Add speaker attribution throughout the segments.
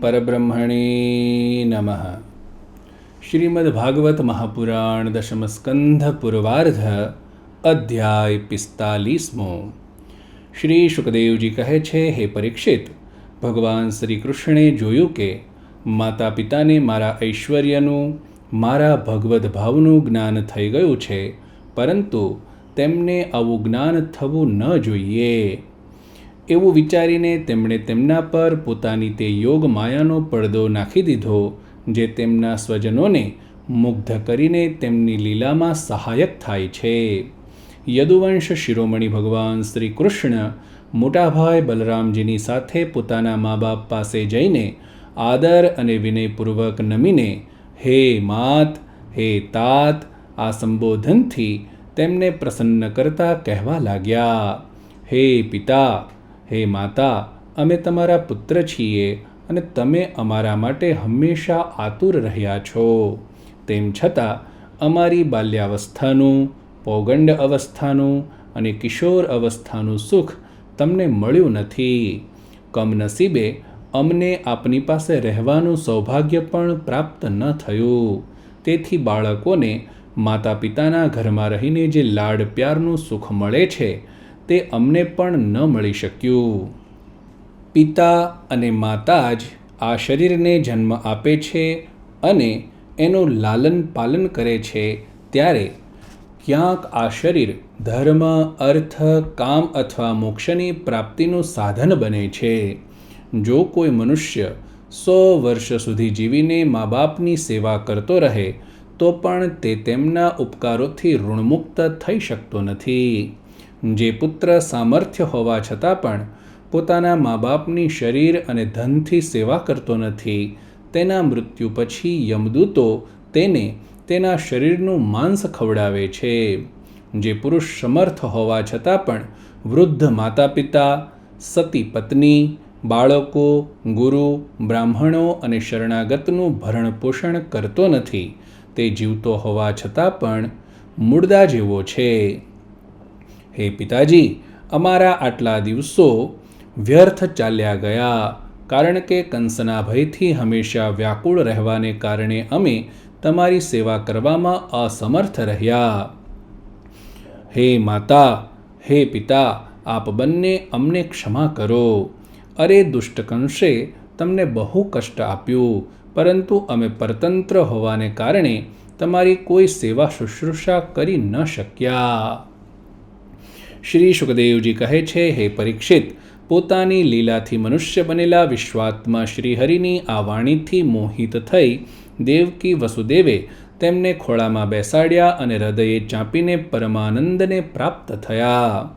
Speaker 1: परब्रह्मणे नमः। श्रीमद्भागवत महापुराण दशम स्कंध पूर्वार्ध अध्याय 45। શ્રી શુકદેવજી કહે છે, હે પરીક્ષિત, ભગવાન શ્રી કૃષ્ણે જોયું કે માતા પિતાને મારા ઐશ્વર્યનું, મારા ભગવદ્ ભાવનું જ્ઞાન થઈ ગયું છે, પરંતુ તેમને આવું જ્ઞાન થવું ન જોઈએ. એવું વિચારીને તેમણે તેમના પર પોતાની તે યોગ માયાનો પડદો નાખી દીધો, જે તેમના સ્વજનોને મુગ્ધ કરીને તેમની લીલામાં સહાયક થાય છે. યદુવંશ શિરોમણી ભગવાન શ્રી કૃષ્ણ મોટાભાઈ બલરામજીની સાથે પોતાના મા બાપ પાસે જઈને આદર અને વિનયપૂર્વક નમીને હે માત, હે તાત આ સંબોધનથી તેમને પ્રસન્ન કરતા કહેવા લાગ્યા, હે પિતા, હે માતા, અમે તમારા પુત્ર છીએ અને તમે અમારા માટે હંમેશા આતુર રહ્યા છો. તેમ છતાં અમારી બાલ્યાવસ્થાનું, પૌગંડ અવસ્થાનું અને કિશોર અવસ્થાનું સુખ તમને મળ્યું નથી. કમનસીબે અમને આપની પાસે રહેવાનું સૌભાગ્ય પણ પ્રાપ્ત ન થયું. તેથી બાળકોને માતા પિતાના ઘરમાં રહીને જે લાડ પ્યારનું સુખ મળે છે તે અમને પણ ન મળી શક્યું. પિતા અને માતા જ આ શરીરને જન્મ આપે છે અને એનું લાલન પાલન કરે છે, ત્યારે ક્યાંક આ શરીર ધર્મ, અર્થ, કામ અથવા મોક્ષની પ્રાપ્તિનું સાધન બને છે. જો કોઈ મનુષ્ય 100 વર્ષ સુધી જીવીને મા બાપની સેવા કરતો રહે તો પણ તે તેમના ઉપકારોથી ઋણમુક્ત થઈ શકતો નથી. જે પુત્ર સામર્થ્ય હોવા છતાં પણ પોતાના મા બાપની શરીર અને ધનથી સેવા કરતો નથી, તેના મૃત્યુ પછી યમદૂતો તેને તેના શરીરનું માંસ ખવડાવે છે. જે પુરુષ સમર્થ હોવા છતાં પણ વૃદ્ધ માતા પિતા, સતી પત્ની, બાળકો, ગુરુ, બ્રાહ્મણો અને શરણાગતનું ભરણ પોષણ કરતો નથી, તે જીવતો હોવા છતાં પણ મુર્દા જેવો છે. હે પિતાજી, અમારા આટલા દિવસો વ્યર્થ ચાલ્યા ગયા, કારણ કે કંસના ભયથી હંમેશા વ્યાકુળ રહેવાને કારણે અમે તમારી સેવા કરવામાં અસમર્થ રહ્યા. હે માતા, હે પિતા, આપ બંને અમને ક્ષમા કરો. અરે દુષ્ટ કંસે તમને બહુ કષ્ટ આપ્યું, પરંતુ અમે પરતંત્ર હોવાને કારણે તમારી કોઈ સેવા શુશ્રૂષા કરી ન શક્યા. શ્રી શુકદેવજી કહે છે, હે પરીક્ષિત, પોતાની લીલાથી મનુષ્ય બનેલા વિશ્વાત્મા શ્રીહરિની આ વાણીથી મોહિત થઈ દેવકી વસુદેવે તેમને ખોળામાં બેસાડ્યા અને હૃદયે ચાંપીને પરમાનંદને પ્રાપ્ત થયા.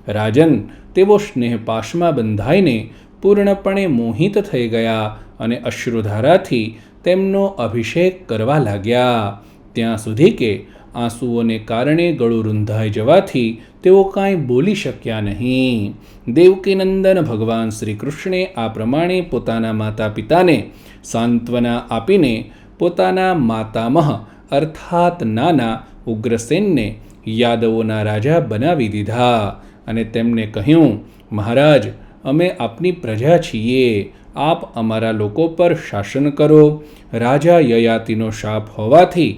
Speaker 1: રાજન, તેઓ સ્નેહપાશમાં બંધાઈને પૂર્ણપણે મોહિત થઈ ગયા અને અશ્રુધારાથી તેમનો અભિષેક કરવા લાગ્યા, ત્યાં સુધી કે આંસુઓને કારણે ગળું રૂંધાઈ જવાથી તેઓ કાંઈ બોલી શક્યા નહીં. દેવકીનંદન ભગવાન શ્રી કૃષ્ણે આ પ્રમાણે પોતાના માતા પિતાને સાંત્વના આપીને પોતાના માતામહ અર્થાત નાના ઉગ્રસેનને યાદવોના રાજા બનાવી દીધા અને તેમને કહ્યું, મહારાજ, અમે આપની પ્રજા છીએ, આપ અમારા લોકો પર શાસન કરો. રાજા યયાતિનો શાપ હોવાથી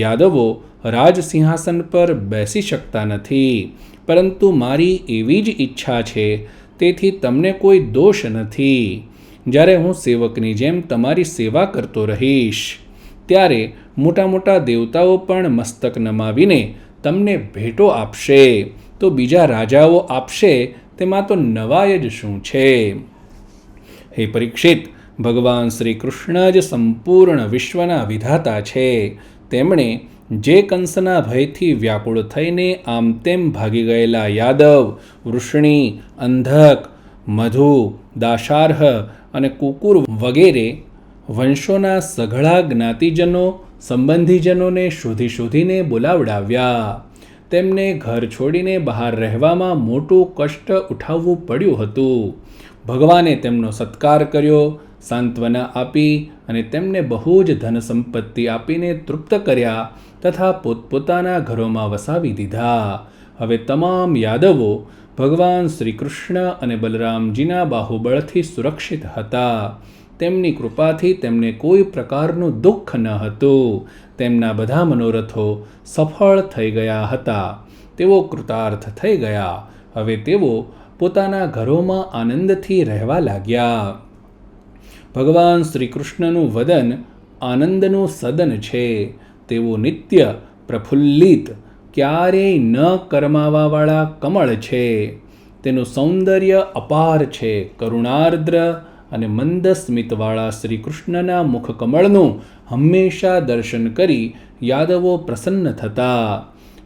Speaker 1: યાદવો રાજસિંહાસન પર બેસી શકતા નથી, પરંતુ મારી એવી જ ઈચ્છા છે, તેથી તમને કોઈ દોષ નથી. જ્યારે હું સેવકની જેમ તમારી સેવા કરતો રહીશ, ત્યારે મોટા મોટા દેવતાઓ પણ મસ્તક નમાવીને તમને ભેટો આપશે, તો બીજા રાજાઓ આપશે તેમાં તો નવાય જ શું છે. હે પરીક્ષિત, ભગવાન શ્રી કૃષ્ણ જ સંપૂર્ણ વિશ્વના વિધાતા છે. તેમણે જે કંસના ભયથી વ્યાકુળ થઈને આમ તેમ ભાગી ગયેલા યાદવ, વૃષ્ણી, અંધક, મધુ, દાશાર્હ અને કુકુર વગેરે વંશોના સઘળા જ્ઞાતિજનો, સંબંધીજનોને શોધીને બોલાવડાવ્યા. તેમને ઘર છોડીને બહાર રહેવામાં મોટું કષ્ટ ઉઠાવવું પડ્યું હતું. ભગવાને તેમનો સત્કાર કર્યો, સાંત્વના આપી અને તેમને બહુ જ ધન સંપત્તિ આપીને તૃપ્ત કર્યા તથા પોતપોતાના ઘરોમાં વસાવી દીધા. હવે તમામ યાદવો ભગવાન શ્રી કૃષ્ણ અને બલરામજીના બાહુબળથી સુરક્ષિત હતા. તેમની કૃપાથી તેમને કોઈ પ્રકારનું દુઃખ ન હતું. તેમના બધા મનોરથો સફળ થઈ ગયા હતા. તેઓ કૃતાર્થ થઈ ગયા. હવે તેઓ પોતાના ઘરોમાં આનંદથી રહેવા લાગ્યા. ભગવાન શ્રી કૃષ્ણનું વદન આનંદનું સદન છે. તેઓ નિત્ય પ્રફુલ્લિત, ક્યારેય ન કરમાવાવાળા કમળ છે. તેનું સૌંદર્ય અપાર છે. કરુણાર્દ્ર અને મંદ સ્મિતવાળા શ્રી કૃષ્ણના મુખકમળનું હંમેશા દર્શન કરી યાદવો પ્રસન્ન થતા.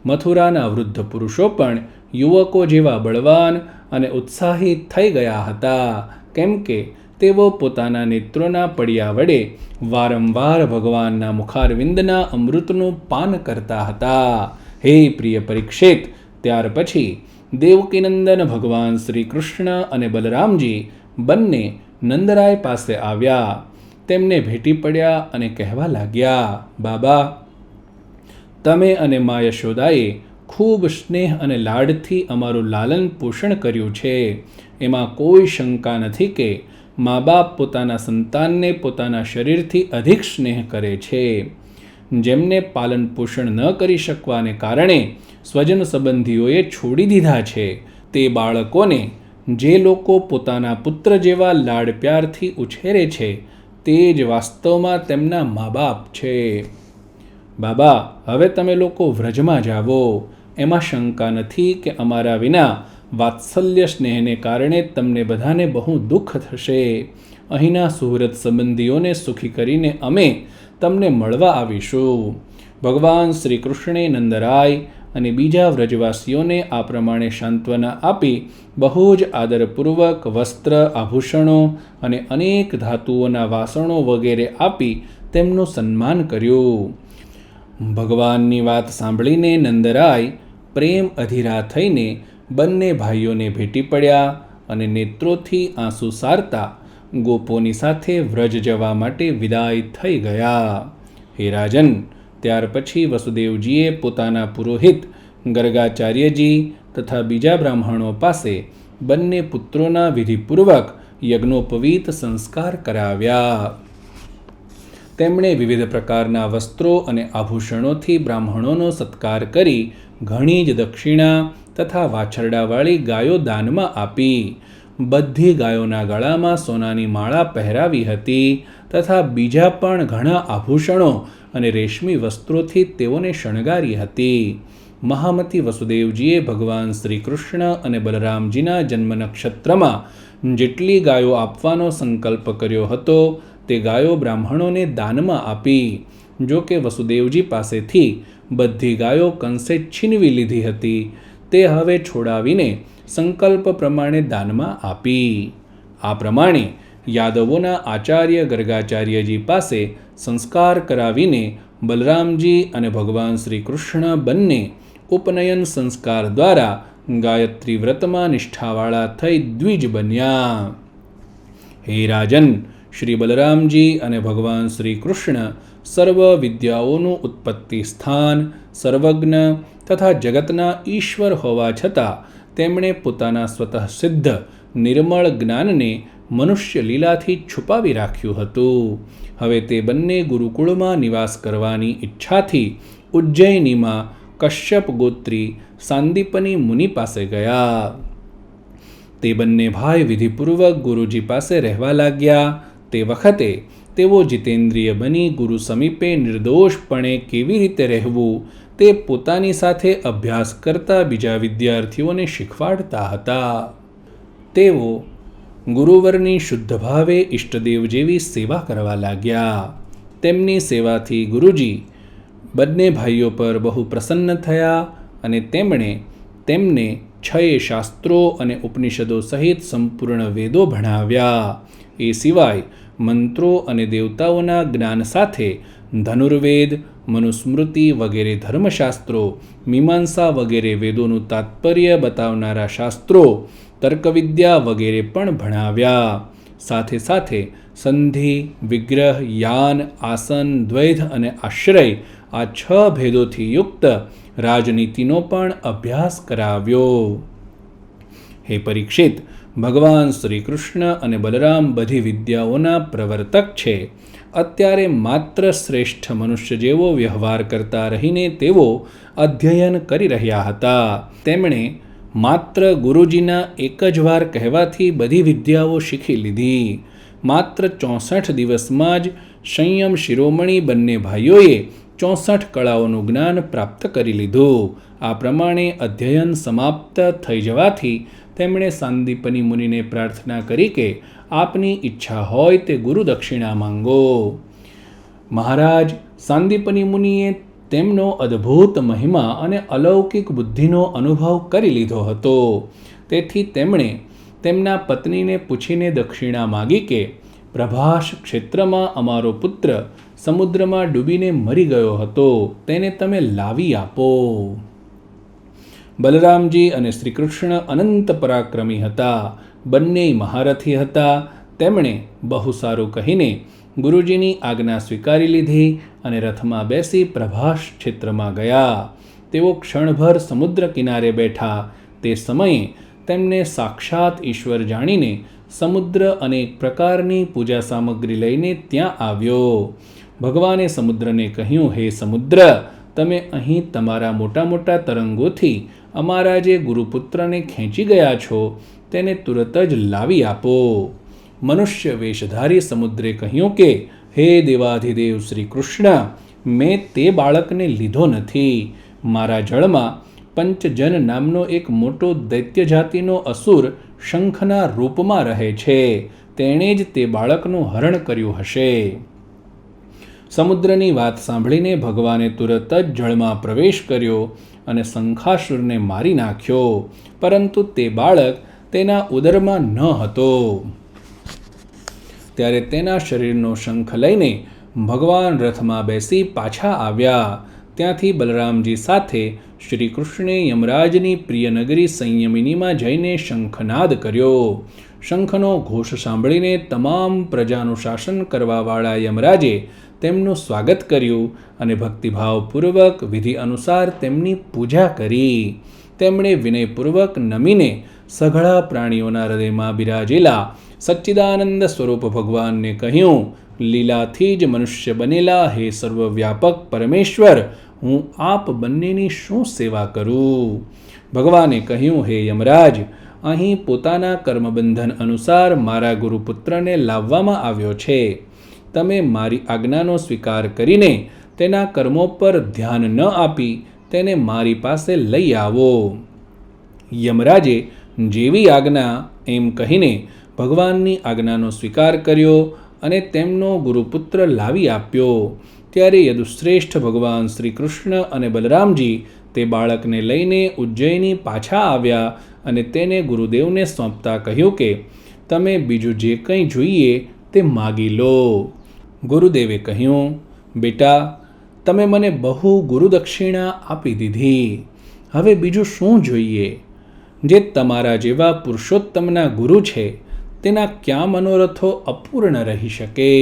Speaker 1: મથુરાના વૃદ્ધ પુરુષો પણ યુવકો જેવા બળવાન અને ઉત્સાહી થઈ ગયા હતા, કેમ કે તેઓ પોતાના નેત્રોના પડિયા વડે વારંવાર ભગવાનના મુખારવિંદના અમૃતનું પાન કરતા હતા. હે પ્રિય પરીક્ષિત, ત્યાર પછી દેવકીનંદન ભગવાન શ્રી કૃષ્ણ અને બલરામજી બંને નંદરાય પાસે આવ્યા. તેમને ભેટી પડ્યા અને કહેવા લાગ્યા, બાબા, તમે અને મા યશોદાએ ખૂબ સ્નેહ અને લાડથી અમારું લાલન પોષણ કર્યું છે. એમાં કોઈ શંકા નથી કે મા બાપ પોતાના સંતાનને પોતાના શરીરથી અધિક સ્નેહ કરે છે. જેમને પાલન પોષણ ન કરી શકવાને કારણે સ્વજન સંબંધીઓએ છોડી દીધા છે, તે બાળકોને જે લોકો પોતાના પુત્ર જેવા લાડ પ્યારથી ઉછેરે છે, તે જ વાસ્તવમાં તેમના મા બાપ છે. બાબા, હવે તમે લોકો વ્રજમાં જાવો. એમાં શંકા નથી કે અમારા વિના વાત્સલ્ય સ્નેહને કારણે તમને બધાને બહુ દુઃખ થશે. અહીંના સુહૃદ સંબંધીઓને સુખી કરીને અમે તમને મળવા આવીશું. ભગવાન શ્રી કૃષ્ણે નંદરાય અને બીજા વ્રજવાસીઓને આ પ્રમાણે સાંત્વના આપી બહુ જ આદરપૂર્વક વસ્ત્ર, આભૂષણો અને અનેક ધાતુઓના વાસણો વગેરે આપી તેમનું સન્માન કર્યું. ભગવાનની વાત સાંભળીને નંદરાય પ્રેમ અધીરા થઈને બંને ભાઈઓને ભેટી પડ્યા અને નેત્રોથી આંસુ સારતા ગોપોની સાથે વ્રજ જવા માટે વિદાય થઈ ગયા. હે રાજન, ત્યાર પછી વસુદેવજીએ પોતાના પુરોહિત ગર્ગાચાર્યજી તથા બીજા બ્રાહ્મણો પાસે બંને પુત્રોના વિધિપૂર્વક યજ્ઞોપવીત સંસ્કાર કરાવ્યા. તેમણે વિવિધ પ્રકારના વસ્ત્રો અને આભૂષણોથી બ્રાહ્મણોનો સત્કાર કરી ઘણી જ દક્ષિણા તથા વાછરડાવાળી ગાયો દાનમાં આપી. બધી ગાયોના ગળામાં સોનાની માળા પહેરાવી હતી તથા બીજા પણ ઘણા આભૂષણો અને રેશમી વસ્ત્રોથી તેઓને શણગારી હતી. મહામતી વસુદેવજીએ ભગવાન શ્રી કૃષ્ણ અને બલરામજીના જન્મ નક્ષત્રમાં જેટલી ગાયો આપવાનો સંકલ્પ કર્યો હતો તે ગાયો બ્રાહ્મણોને દાનમાં આપી. જો કે વસુદેવજી પાસેથી બધી ગાયો કંસે છીનવી લીધી હતી, તે હવે છોડાવીને સંકલ્પ પ્રમાણે દાનમાં આપી. આ પ્રમાણે યાદવોના આચાર્ય ગર્ગાચાર્યજી પાસે સંસ્કાર કરાવીને બલરામજી અને ભગવાન શ્રી કૃષ્ણ બંને ઉપનયન સંસ્કાર દ્વારા ગાયત્રી વ્રતમાં નિષ્ઠાવાળા થઈ દ્વિજ બન્યા. હે રાજન, શ્રી બલરામજી અને ભગવાન શ્રી કૃષ્ણ સર્વ વિદ્યાઓનું ઉત્પત્તિ સ્થાન, સર્વજ્ઞ તથા જગતના ઈશ્વર હોવા છતાં તેમણે પોતાના સ્વતઃ સિદ્ધ નિર્મળ જ્ઞાનને મનુષ્ય લીલાથી છુપાવી રાખ્યું હતું. હવે તે બંને ગુરુકુળમાં નિવાસ કરવાની ઈચ્છાથી ઉજ્જૈનીમાં કશ્યપ ગોત્રી સાંદીપની મુનિ પાસે ગયા. તે બંને ભાઈ વિધિપૂર્વક ગુરુજી પાસે રહેવા લાગ્યા. તે વખતે તેઓ જીતેન્દ્રિય બની ગુરુ સમીપે નિર્દોષપણે કેવી રીતે રહેવું તે પોતાની સાથે અભ્યાસ કરતા બીજા વિદ્યાર્થીઓને શીખવાડતા હતા. તેઓ ગુરુવરની શુદ્ધ ભાવે ઈષ્ટદેવ જેવી સેવા કરવા લાગ્યા. તેમની સેવાથી ગુરુજી બંને ભાઈઓ પર બહુ પ્રસન્ન થયા અને તેમણે તેમને 6 શાસ્ત્રો અને ઉપનિષદો સહિત સંપૂર્ણ વેદો ભણાવ્યા. એ સિવાય મંત્રો અને દેવતાઓના જ્ઞાન સાથે ધનુર્વેદ, મનુસ્મૃતિ વગેરે ધર્મશાસ્ત્રો, મીમાંસા વગેરે વેદોનું તાત્પર્ય બતાવનારા શાસ્ત્રો, તર્કવિદ્યા વગેરે પણ ભણાવ્યા. સાથે સાથે સંધિ, વિગ્રહ, યાન, આસન, દ્વૈધ અને આશ્રય આ 6 ભેદોથી યુક્ત રાજનીતિનો પણ અભ્યાસ કરાવ્યો. હે પરીક્ષિત, ભગવાન શ્રી કૃષ્ણ અને બલરામ બધી વિદ્યાઓના પ્રવર્તક છે. અત્યારે માત્ર શ્રેષ્ઠ મનુષ્ય જેવો વ્યવહાર કરતા રહીને તેઓ અધ્યયન કરી રહ્યા હતા. તેમણે માત્ર ગુરુજીના એક જ વાર કહેવાથી બધી વિદ્યાઓ શીખી લીધી. માત્ર 64 દિવસમાં જ સંયમ શિરોમણી બંને ભાઈઓએ 64 કળાઓનું જ્ઞાન પ્રાપ્ત કરી લીધું. આ પ્રમાણે અધ્યયન સમાપ્ત થઈ જવાથી તેમણે સાંદીપની મુનિને પ્રાર્થના કરી કે આપની ઈચ્છા હોય તે ગુરુ દક્ષિણા માંગો. મહારાજ સાંદીપની મુનિએ તેમનો અદ્ભુત મહિમા અને અલૌકિક બુદ્ધિનો અનુભવ કરી લીધો હતો. તેથી તેમણે તેમના પત્નીને પૂછીને દક્ષિણા માગી કે પ્રભાસ ક્ષેત્રમાં અમારો પુત્ર સમુદ્રમાં ડૂબીને મરી ગયો હતો, તેને તમે લાવી આપો. બલરામજી અને શ્રી કૃષ્ણ અનંત પરાક્રમી હતા. બંને મહારથી હતા. તેમણે બહુ સારું કહીને ગુરુજીની આજ્ઞા સ્વીકારી લીધી અને રથમાં બેસી પ્રભાસ ક્ષેત્રમાં ગયા. તેઓ ક્ષણભર સમુદ્ર કિનારે બેઠા. તે સમયે તેમને સાક્ષાત ઈશ્વર જાણીને સમુદ્ર અનેક પ્રકારની પૂજા સામગ્રી લઈને ત્યાં આવ્યો. ભગવાને સમુદ્રને કહ્યું, હે સમુદ્ર, તમે અહીં તમારા મોટા મોટા તરંગોથી અમારા જે ગુરુપુત્રને ખેંચી ગયા છો તેને તુરત જ લાવી આપો. મનુષ્ય વેશધારી સમુદ્રે કહ્યું કે હે દેવાધિદેવ શ્રી કૃષ્ણ, મેં તે બાળકને લીધો નથી. મારા જળમાં પંચજન નામનો એક મોટો દૈત્ય જાતિનો અસુર શંખના રૂપમાં રહે છે. તેણે જ તે બાળકનું હરણ કર્યું હશે. સમુદ્રની વાત સાંભળીને ભગવાને તુરત જ જળમાં પ્રવેશ કર્યો અને શંખાસુરને મારી નાખ્યો. પરંતુ તે બાળક તેના ઉદરમાં ન હતો. ત્યારે તેના શરીરનો શંખ લઈને ભગવાન રથમાં બેસી પાછા આવ્યા. ત્યાંથી બલરામજી સાથે શ્રી કૃષ્ણે યમરાજની પ્રિય નગરી સંયમિનીમાં જઈને શંખનાદ કર્યો. શંખનો ઘોષ સાંભળીને તમામ પ્રજાનું શાસન કરવાવાળા યમરાજે તેમનું સ્વાગત કર્યું અને ભક્તિભાવપૂર્વક વિધિ અનુસાર તેમની પૂજા કરી. તેમણે વિનયપૂર્વક નમીને સઘળા પ્રાણીઓના હૃદયમાં બિરાજેલા સચ્ચિદાનંદ સ્વરૂપ ભગવાનને કહ્યું, લીલાથી જ મનુષ્ય બનેલા હે સર્વવ્યાપક પરમેશ્વર, હું આપ બંનેની શું સેવા કરું? ભગવાને કહ્યું, હે યમરાજ, અહીં પોતાના કર્મબંધન અનુસાર મારા ગુરુપુત્રને લાવવામાં આવ્યો છે. તમે મારી આજ્ઞાનો સ્વીકાર કરીને તેના કર્મો પર ધ્યાન ન આપી તેને મારી પાસે લઈ આવો. યમરાજે જેવી આજ્ઞા એમ કહીને ભગવાનની આજ્ઞાનો સ્વીકાર કર્યો અને તેમનો ગુરુપુત્ર લાવી આપ્યો. ત્યારે યદુશ્રેષ્ઠ ભગવાન શ્રી કૃષ્ણ અને બલરામજી તે બાળકને લઈને ઉજ્જૈની પાછા આવ્યા અને તેને ગુરુદેવને સોંપતા કહ્યું કે તમે બીજું જે કંઈ જોઈએ તે માગી લો. ગુરુદેવે કહ્યું, બેટા, તમે મને બહુ ગુરુદક્ષિણા આપી દીધી. હવે બીજું શું જોઈએ? જે તમારા જેવા પુરુષોત્તમના ગુરુ છે તેના ક્યાં મનોરથો અપૂર્ણ રહી શકે?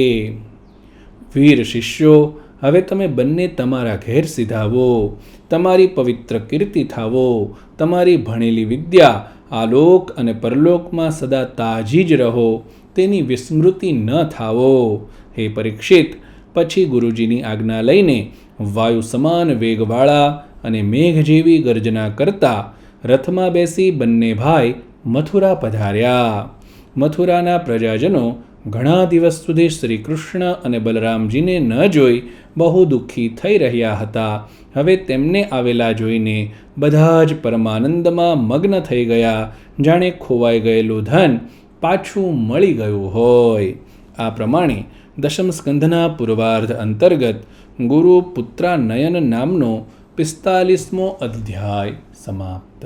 Speaker 1: વીર શિષ્યો, હવે તમે બંને તમારા ઘેર સીધાવો. તમારી પવિત્ર કીર્તિ થાવો. તમારી ભણેલી વિદ્યા આલોક અને પરલોકમાં સદા તાજી જ રહો, તેની વિસ્મૃતિ ન થાવો. હે પરીક્ષિત, પછી ગુરુજીની આજ્ઞા લઈને વાયુ સમાન વેગવાળા અને મેઘ જેવી ગર્જના કરતા રથમાં બેસી બંને ભાઈ મથુરા પધાર્યા. મથુરાના પ્રજાજનો ઘણા દિવસ સુધી શ્રી કૃષ્ણ અને બલરામજીને ન જોઈ બહુ દુઃખી થઈ રહ્યા હતા. હવે તેમને આવેલા જોઈને બધા જ પરમાનંદમાં મગ્ન થઈ ગયા, જાણે ખોવાઈ ગયેલું ધન પાછું મળી ગયું હોય. આ પ્રમાણે દશમ સ્કંધના પૂર્વાર્ધ અંતર્ગત ગુરુ પુત્રાનયન નામનો 45મો અધ્યાય સમાપ્ત.